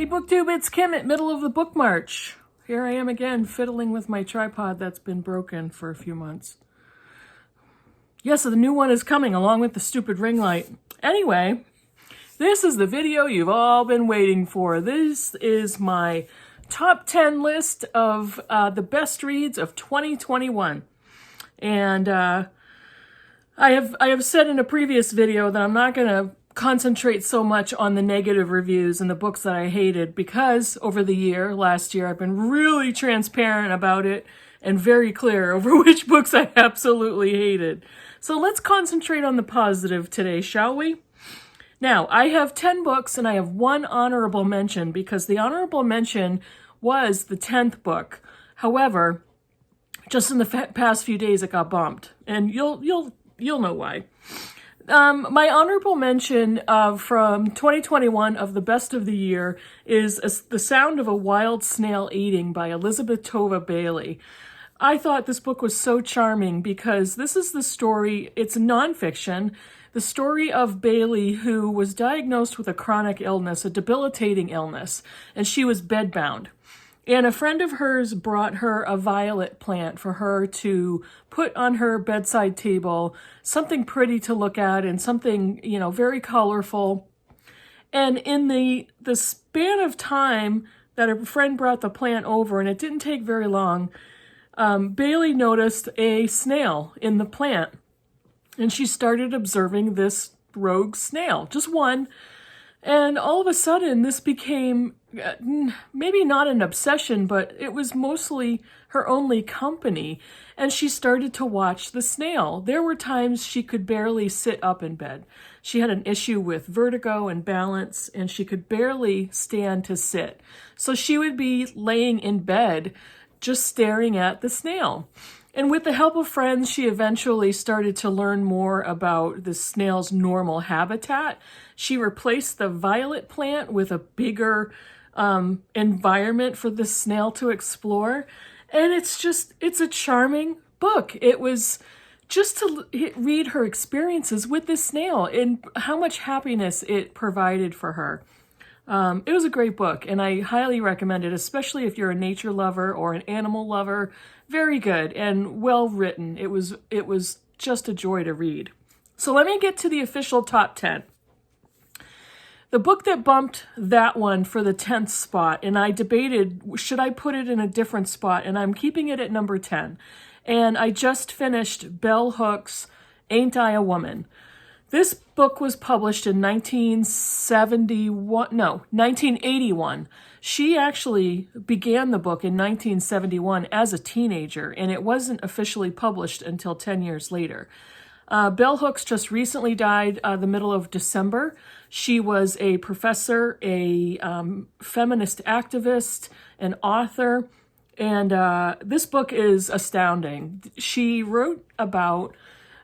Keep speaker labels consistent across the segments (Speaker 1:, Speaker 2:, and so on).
Speaker 1: Hey Booktube, it's Kim at middle of the book march. Here I am again, fiddling with my tripod that's been broken for a few months. Yes, the new one is coming along with the stupid ring light. Anyway, this is the video you've all been waiting for. This is my top 10 list of the best reads of 2021. And I have said in a previous video that I'm not going to concentrate so much on the negative reviews and the books that I hated, because over the last year, I've been really transparent about it and very clear over which books I absolutely hated. So let's concentrate on the positive today, shall we? Now, I have 10 books and I have one honorable mention, because the honorable mention was the 10th book. However, just in the past few days, it got bumped, and you'll know why. My honorable mention from 2021 of the best of the year is The Sound of a Wild Snail Eating by Elizabeth Tova Bailey. I thought this book was so charming because this is the story, it's nonfiction, the story of Bailey, who was diagnosed with a chronic illness, a debilitating illness, and she was bedbound. And a friend of hers brought her a violet plant for her to put on her bedside table, something pretty to look at and something, very colorful. And in the span of time that her friend brought the plant over, and it didn't take very long, Bailey noticed a snail in the plant. And she started observing this rogue snail, just one. And all of a sudden, this became maybe not an obsession, but it was mostly her only company. And she started to watch the snail. There were times she could barely sit up in bed. She had an issue with vertigo and balance, and she could barely stand to sit. So she would be laying in bed, just staring at the snail. And with the help of friends, she eventually started to learn more about the snail's normal habitat. She replaced the violet plant with a bigger environment for the snail to explore. And it's a charming book. It was just to read her experiences with this snail and how much happiness it provided for her. It was a great book, and I highly recommend it, especially if you're a nature lover or an animal lover. Very good and well written. It was just a joy to read. So let me get to the official top 10. The book that bumped that one for the 10th spot, and I debated, should I put it in a different spot, and I'm keeping it at number 10. And I just finished Bell Hook's Ain't I a Woman? This book was published in 1981. She actually began the book in 1971 as a teenager, and it wasn't officially published until 10 years later. Bell Hooks just recently died the middle of December. She was a professor, a feminist activist, an author, and this book is astounding. She wrote about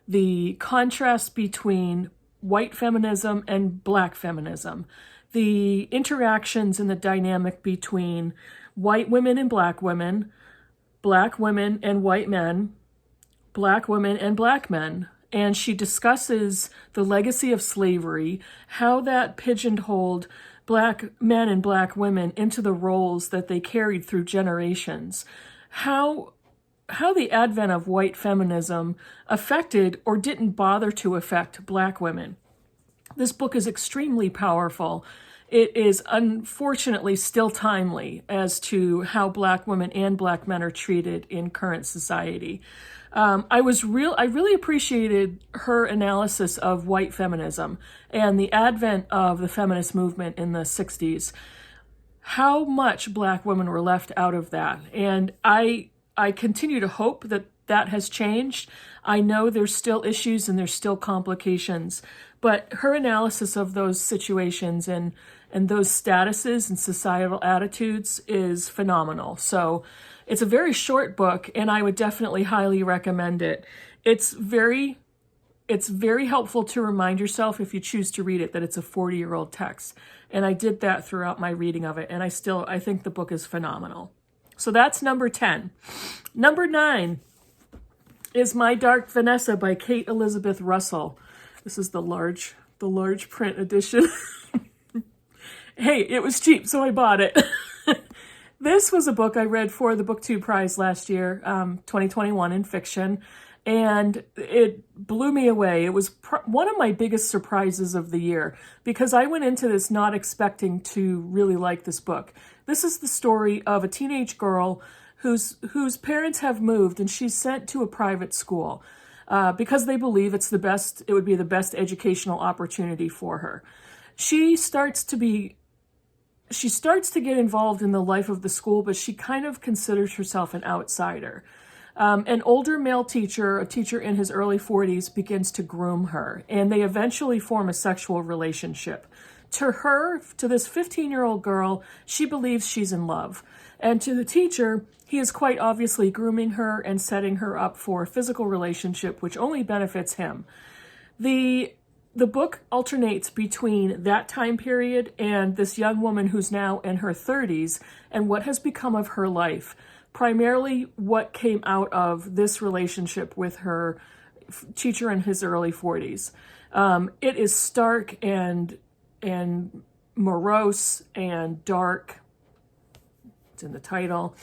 Speaker 1: the contrast between white feminism and black feminism, the interactions and the dynamic between white women and black women and white men, black women and black men. And she discusses the legacy of slavery, how that pigeonholed black men and black women into the roles that they carried through generations, how the advent of white feminism affected or didn't bother to affect black women. This book is extremely powerful. It is unfortunately still timely as to how black women and black men are treated in current society. I really appreciated her analysis of white feminism and the advent of the feminist movement in the 60s. How much black women were left out of that. And I continue to hope that has changed. I know there's still issues and there's still complications, but her analysis of those situations and those statuses and societal attitudes is phenomenal. So it's a very short book, and I would definitely highly recommend it. It's very helpful to remind yourself, if you choose to read it, that it's a 40-year-old text. And I did that throughout my reading of it, and I think the book is phenomenal. So that's number 10. Number 9 is My Dark Vanessa by Kate Elizabeth Russell. This is the large print edition. Hey, it was cheap, so I bought it. This was a book I read for the BookTube Prize last year, 2021 in fiction, and it blew me away. It was one of my biggest surprises of the year because I went into this not expecting to really like this book. This is the story of a teenage girl whose parents have moved, and she's sent to a private school because they believe it would be the best educational opportunity for her. She starts to get involved in the life of the school, but she kind of considers herself an outsider. An older male teacher, a teacher in his early 40s, begins to groom her, and they eventually form a sexual relationship. To this 15-year-old girl, she believes she's in love. And to the teacher, he is quite obviously grooming her and setting her up for a physical relationship, which only benefits him. The book alternates between that time period and this young woman who's now in her 30s and what has become of her life. Primarily what came out of this relationship with her teacher in his early 40s. It is stark and morose and dark. It's in the title.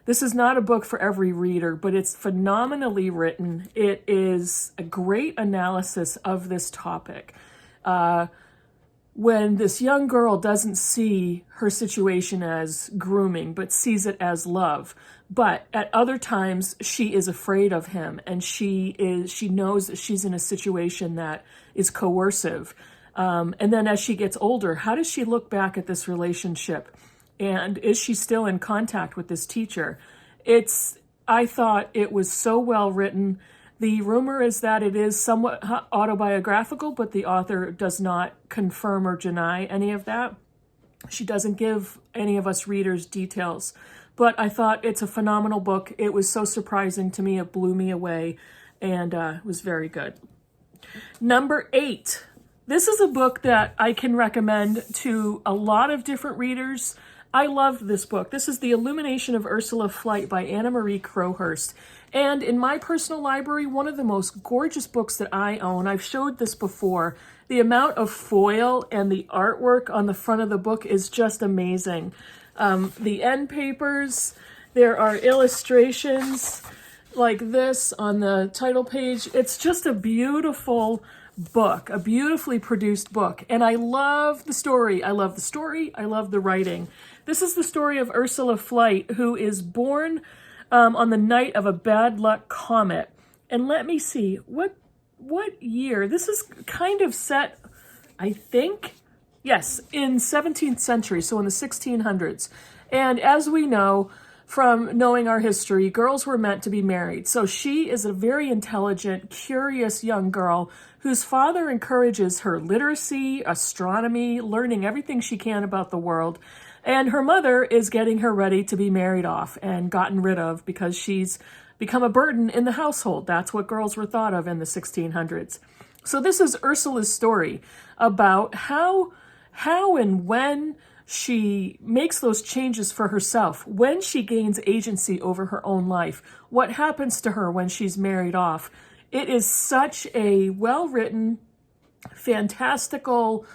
Speaker 1: This is not a book for every reader, but it's phenomenally written. It is a great analysis of this topic. When this young girl doesn't see her situation as grooming, but sees it as love. But at other times, she is afraid of him, and she knows that she's in a situation that is coercive. And then as she gets older, how does she look back at this relationship? And is she still in contact with this teacher? I thought it was so well written. The rumor is that it is somewhat autobiographical, but the author does not confirm or deny any of that. She doesn't give any of us readers details. But I thought it's a phenomenal book. It was so surprising to me. It blew me away, and was very good. Number 8. This is a book that I can recommend to a lot of different readers. I loved this book. This is The Illumination of Ursula Flight by Anna Marie Crowhurst. And in my personal library, one of the most gorgeous books that I own. I've showed this before. The amount of foil and the artwork on the front of the book is just amazing. The end papers, there are illustrations like this on the title page. It's just a beautiful book, a beautifully produced book. And I love the story. I love the story. I love the writing. This is the story of Ursula Flight, who is born on the night of a bad luck comet. And let me see, what year? This is kind of set, I think, yes, in 17th century, so in the 1600s. And as we know from knowing our history, girls were meant to be married. So she is a very intelligent, curious young girl whose father encourages her literacy, astronomy, learning everything she can about the world. And her mother is getting her ready to be married off and gotten rid of because she's become a burden in the household. That's what girls were thought of in the 1600s. So this is Ursula's story about how and when she makes those changes for herself, when she gains agency over her own life, what happens to her when she's married off. It is such a well-written, fantastical,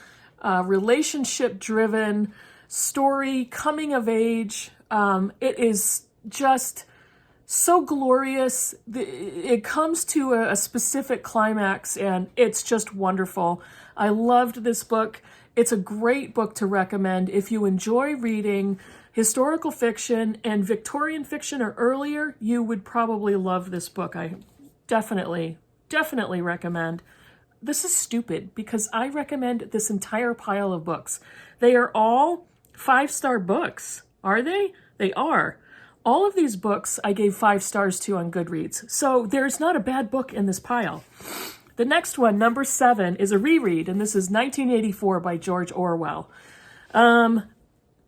Speaker 1: relationship-driven story, coming of age. It is just so glorious. It comes to a specific climax, and it's just wonderful. I loved this book. It's a great book to recommend if you enjoy reading historical fiction and Victorian fiction or earlier. You would probably love this book. I definitely recommend. This is stupid because I recommend this entire pile of books. They are all 5-star books. Are they? They are. All of these books I gave 5 stars to on Goodreads. So there's not a bad book in this pile. The next one, number 7, is a reread, and this is 1984 by George Orwell.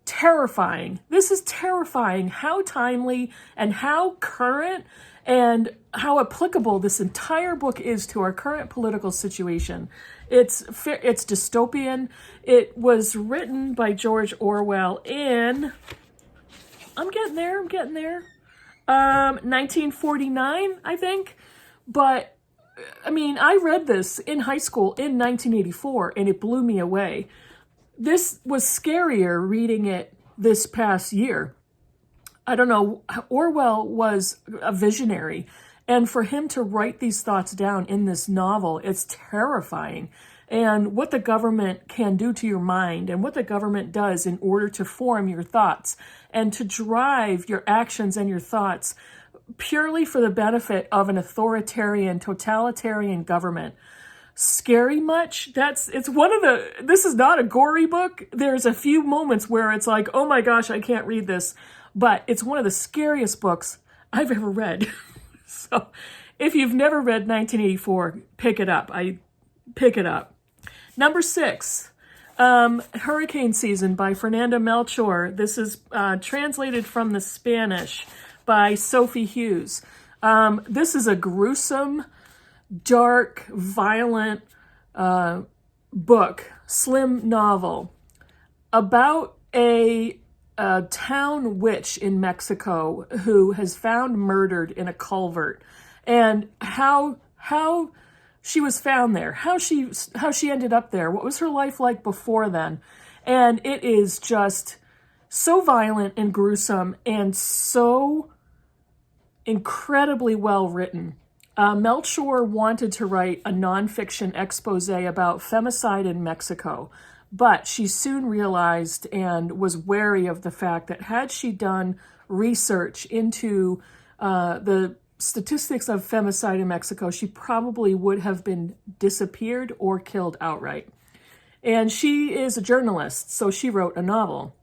Speaker 1: Terrifying. This is terrifying how timely and how current and how applicable this entire book is to our current political situation. It's dystopian. It was written by George Orwell in, I'm getting there, 1949, I think. But I mean, I read this in high school in 1984, and it blew me away. this was scarier reading it this past year. I don't know, Orwell was a visionary. And for him to write these thoughts down in this novel, it's terrifying. And what the government can do to your mind and what the government does in order to form your thoughts and to drive your actions and your thoughts purely for the benefit of an authoritarian, totalitarian government. Scary much? This is not a gory book. There's a few moments where it's like, oh my gosh, I can't read this. But it's one of the scariest books I've ever read. So if you've never read 1984, pick it up. Pick it up. Number 6, Hurricane Season by Fernanda Melchor. This is translated from the Spanish by Sophie Hughes. This is a gruesome, dark, violent book, slim novel about a town witch in Mexico who has found murdered in a culvert, and how she was found there, how she ended up there, what was her life like before then. And it is just so violent and gruesome and so incredibly well written. Melchor wanted to write a nonfiction expose about femicide in Mexico, but she soon realized and was wary of the fact that had she done research into the statistics of femicide in Mexico, she probably would have been disappeared or killed outright. And she is a journalist, so she wrote a novel.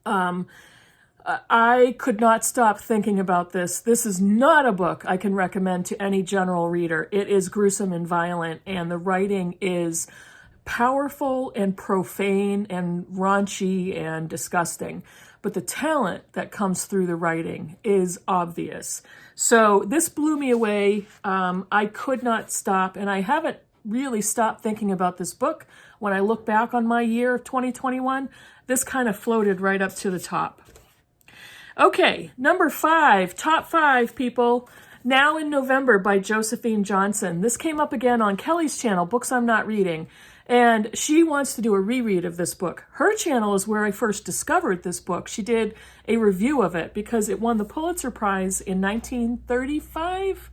Speaker 1: I could not stop thinking about this. This is not a book I can recommend to any general reader. It is gruesome and violent, and the writing is powerful and profane and raunchy and disgusting. But the talent that comes through the writing is obvious. So this blew me away. I could not stop, and I haven't really stopped thinking about this book. When I look back on my year of 2021, this kind of floated right up to the top. Okay, number 5, top 5, people. Now in November by Josephine Johnson. This came up again on Kelly's channel, Books I'm Not Reading. And she wants to do a reread of this book. Her channel is where I first discovered this book. She did a review of it because it won the Pulitzer Prize in 1935.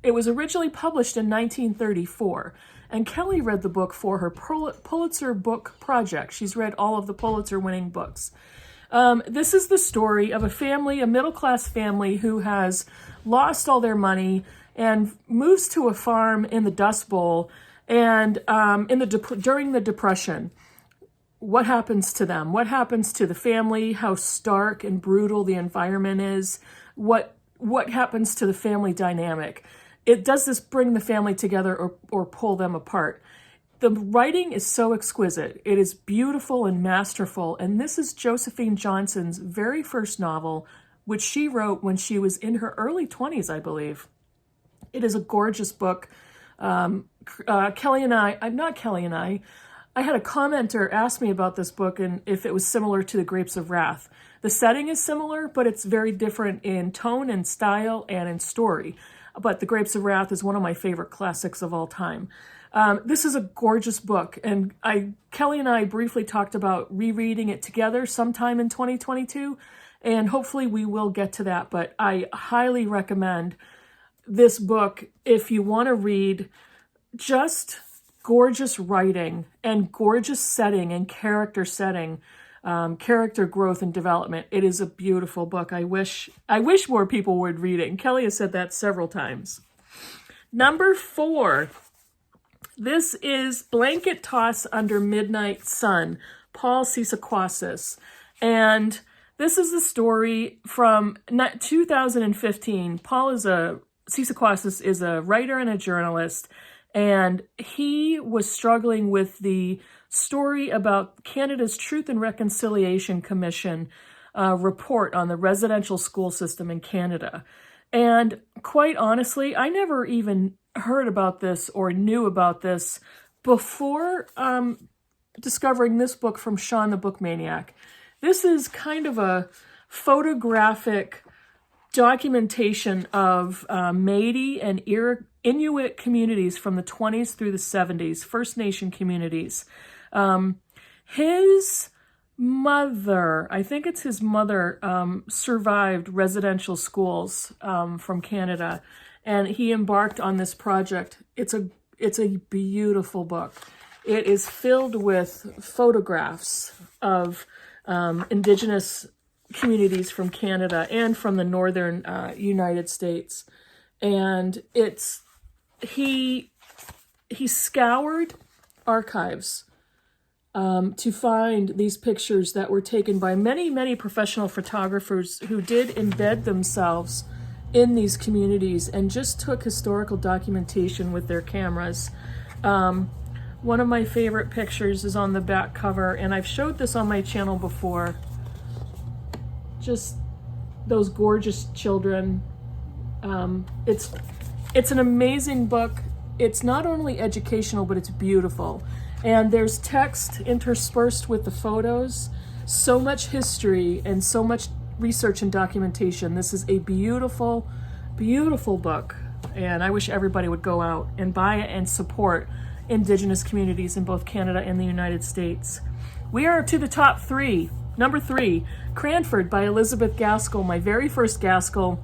Speaker 1: It was originally published in 1934. And Kelly read the book for her Pulitzer Book Project. She's read all of the Pulitzer-winning books. This is the story of a family, a middle-class family who has lost all their money and moves to a farm in the Dust Bowl. And during the Depression, what happens to them? What happens to the family? How stark and brutal the environment is? What happens to the family dynamic? Does this bring the family together or pull them apart? The writing is so exquisite. It is beautiful and masterful. And this is Josephine Johnson's very first novel, which she wrote when she was in her early 20s, I believe. It is a gorgeous book. Kelly and I had a commenter ask me about this book and if it was similar to The Grapes of Wrath. The setting is similar, but it's very different in tone and style and in story. But The Grapes of Wrath is one of my favorite classics of all time. This is a gorgeous book, and Kelly and I briefly talked about rereading it together sometime in 2022, and hopefully we will get to that, but I highly recommend this book if you want to read just gorgeous writing and gorgeous setting and character setting, character growth and development. It is a beautiful book. I wish more people would read it, and Kelly has said that several times. Number 4. This is Blanket Toss Under Midnight Sun, Paul Tsitsikwasis. And this is the story from 2015. Tsitsikwasis is a writer and a journalist, and he was struggling with the story about Canada's Truth and Reconciliation Commission report on the residential school system in Canada. And quite honestly, I never even heard about this or knew about this before discovering this book from Shawn the Book Maniac. This is kind of a photographic documentation of Métis and Inuit communities from the 20s through the 70s, First Nation communities. His mother, I think it's his mother, survived residential schools from Canada, and he embarked on this project. It's a beautiful book. It is filled with photographs of Indigenous communities from Canada and from the northern United States, and he scoured archives to find these pictures that were taken by many professional photographers who did embed themselves in these communities and just took historical documentation with their cameras. One of my favorite pictures is on the back cover, and I've showed this on my channel before. Just those gorgeous children. It's an amazing book. It's not only educational, but it's beautiful. And there's text interspersed with the photos. So much history and so much research and documentation. This is a beautiful, beautiful book. And I wish everybody would go out and buy it and support Indigenous communities in both Canada and the United States. We are to the top three. Number 3, Cranford by Elizabeth Gaskell, my very first Gaskell.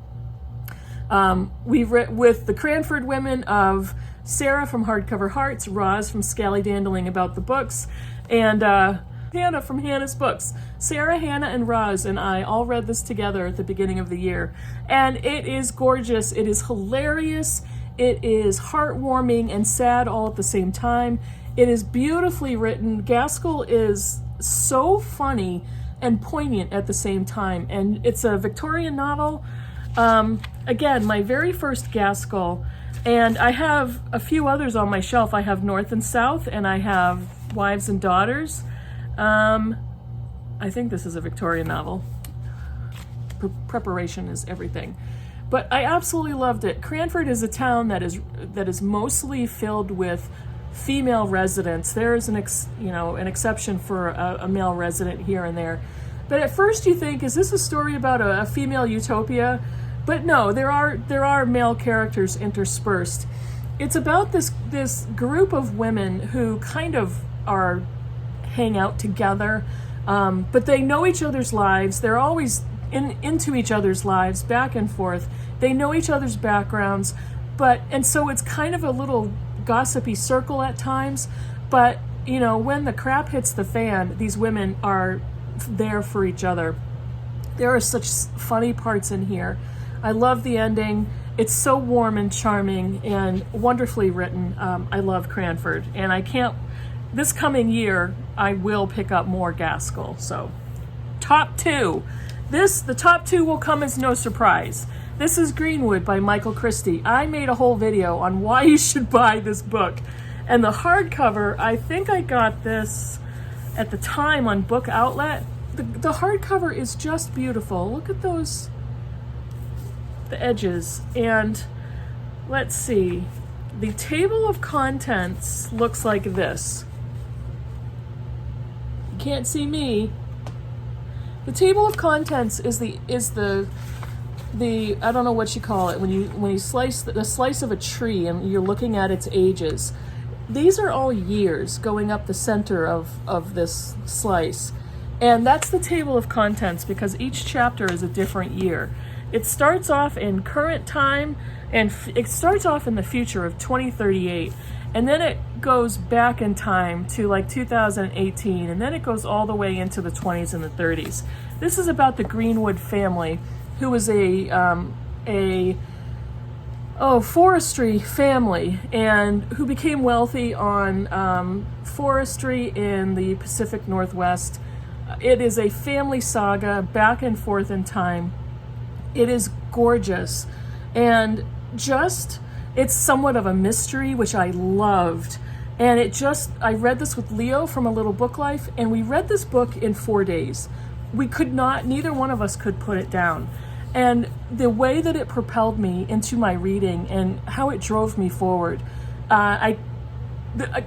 Speaker 1: We've read with the Cranford women of Sarah from Hardcover Hearts, Roz from Scallydandling About the Books, and Hannah from Hannah's Books. Sarah, Hannah, and Roz and I all read this together at the beginning of the year. And it is gorgeous. It is hilarious. It is heartwarming and sad all at the same time. It is beautifully written. Gaskell is so funny and poignant at the same time. And it's a Victorian novel. Again, my very first Gaskell. And I have a few others on my shelf. I have North and South, and I have Wives and Daughters. I think this is a Victorian novel. Preparation is everything. But I absolutely loved it. Cranford is a town that is mostly filled with female residents. There is an exception for a male resident here and there. But at first you think, is this a story about a female utopia? But no, there are male characters interspersed. It's about this group of women who kind of hang out together, but they know each other's lives. They're always into each other's lives, back and forth. They know each other's backgrounds, and so it's kind of a little gossipy circle at times. But when the crap hits the fan, these women are there for each other. There are such funny parts in here. I love the ending. It's so warm and charming and wonderfully written. I love Cranford, and this coming year, I will pick up more Gaskell. So, top 2. The top 2 will come as no surprise. This is Greenwood by Michael Christie. I made a whole video on why you should buy this book. And the hardcover, I think I got this at the time on Book Outlet. The hardcover is just beautiful. Look at the edges. And let's see. The table of contents looks like this. You can't see me. The table of contents is the I don't know what you call it when you slice the slice of a tree and you're looking at its ages. These are all years going up the center of this slice, and that's the table of contents because each chapter is a different year. It starts off in current time, and it starts off in the future of 2038, and then it goes back in time to like 2018, and then it goes all the way into the 20s and the 30s. This is about the Greenwood family, who was a forestry family, and who became wealthy on forestry in the Pacific Northwest. It is a family saga, back and forth in time. It is gorgeous, and it's somewhat of a mystery, which I loved. And I read this with Leo from A Little Book Life, and we read this book in 4 days. Neither one of us could put it down. And the way that it propelled me into my reading and how it drove me forward,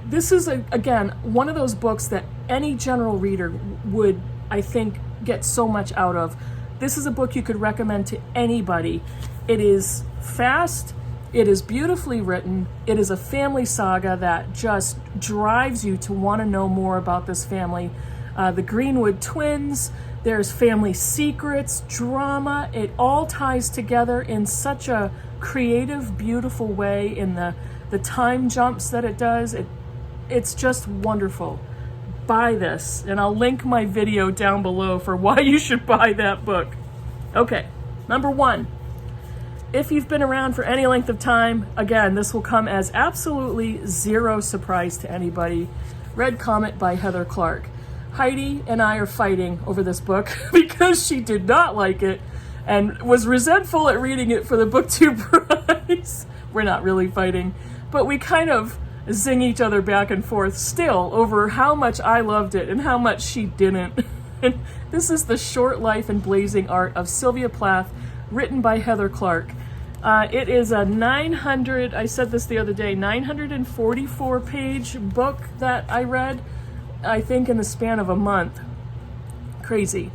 Speaker 1: this is, again, one of those books that any general reader would, I think, get so much out of. This is a book you could recommend to anybody. It is fast, It is beautifully written. It is a family saga that just drives you to want to know more about this family. The Greenwood twins, there's family secrets, drama. It all ties together in such a creative, beautiful way in the time jumps that it does. It's just wonderful. Buy this, and I'll link my video down below for why you should buy that book. Okay, number 1. If you've been around for any length of time, again, this will come as absolutely zero surprise to anybody. Red Comet by Heather Clark. Heidi and I are fighting over this book because she did not like it and was resentful at reading it for the Booktube prize. We're not really fighting, but we kind of zing each other back and forth still over how much I loved it and how much she didn't. And this is The Short Life and Blazing Art of Sylvia Plath, written by Heather Clark. It is a 944 page book that I read, I think in the span of a month. Crazy.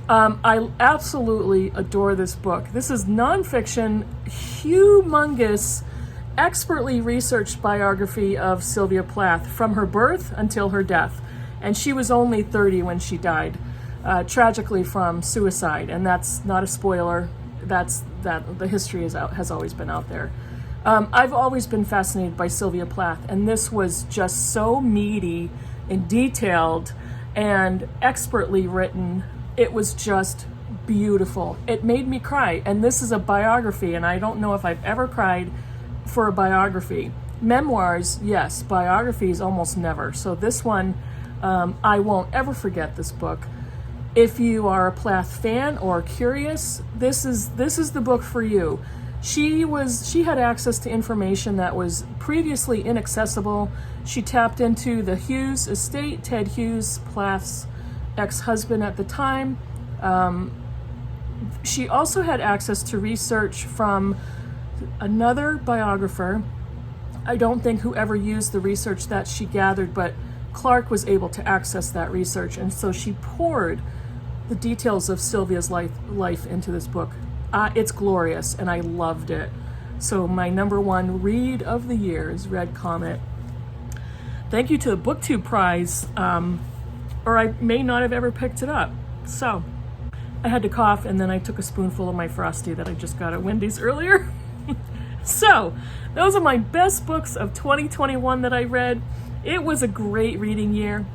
Speaker 1: I absolutely adore this book. This is nonfiction, humongous, expertly researched biography of Sylvia Plath from her birth until her death. And she was only 30 when she died, tragically from suicide. And that's not a spoiler. That the history has always been out there. I've always been fascinated by Sylvia Plath, and this was just so meaty and detailed and expertly written. It was just beautiful. It made me cry, and this is a biography, and I don't know if I've ever cried for a biography. Memoirs, yes. Biographies, almost never. So this one, I won't ever forget this book. If you are a Plath fan or curious, this is the book for you. She had access to information that was previously inaccessible. She tapped into the Hughes estate, Ted Hughes, Plath's ex-husband at the time. She also had access to research from another biographer. I don't think whoever used the research that she gathered, but Clark was able to access that research, and so she poured the details of Sylvia's life into this book. It's glorious, and I loved it. So my number 1 read of the year is Red Comet. Thank you to the Booktube prize, or I may not have ever picked it up. So I had to cough, and then I took a spoonful of my Frosty that I just got at Wendy's earlier. So those are my best books of 2021 that I read. It was a great reading year.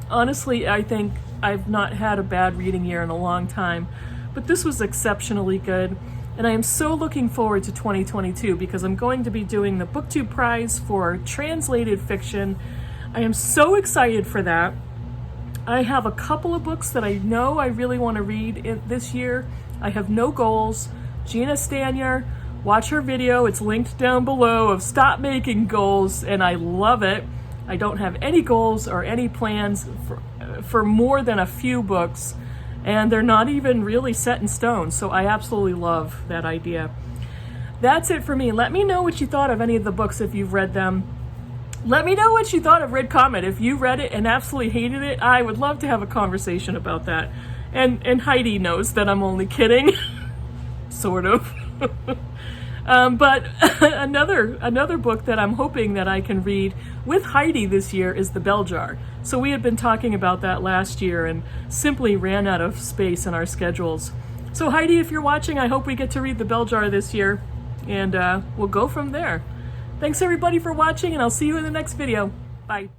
Speaker 1: Honestly, I think I've not had a bad reading year in a long time, but this was exceptionally good. And I am so looking forward to 2022 because I'm going to be doing the Booktube Prize for translated fiction. I am so excited for that. I have a couple of books that I know I really want to read this year. I have no goals. Gina Stanier, watch her video. It's linked down below of Stop Making Goals, and I love it. I don't have any goals or any plans for more than a few books, and they're not even really set in stone, so I absolutely love that idea. That's it for me. Let me know what you thought of any of the books if you've read them. Let me know what you thought of Red Comet. If you read it and absolutely hated it, I would love to have a conversation about that. And Heidi knows that I'm only kidding. Sort of. But another book that I'm hoping that I can read with Heidi this year is The Bell Jar. So we had been talking about that last year and simply ran out of space in our schedules. So Heidi, if you're watching, I hope we get to read The Bell Jar this year, and we'll go from there. Thanks everybody for watching, and I'll see you in the next video. Bye.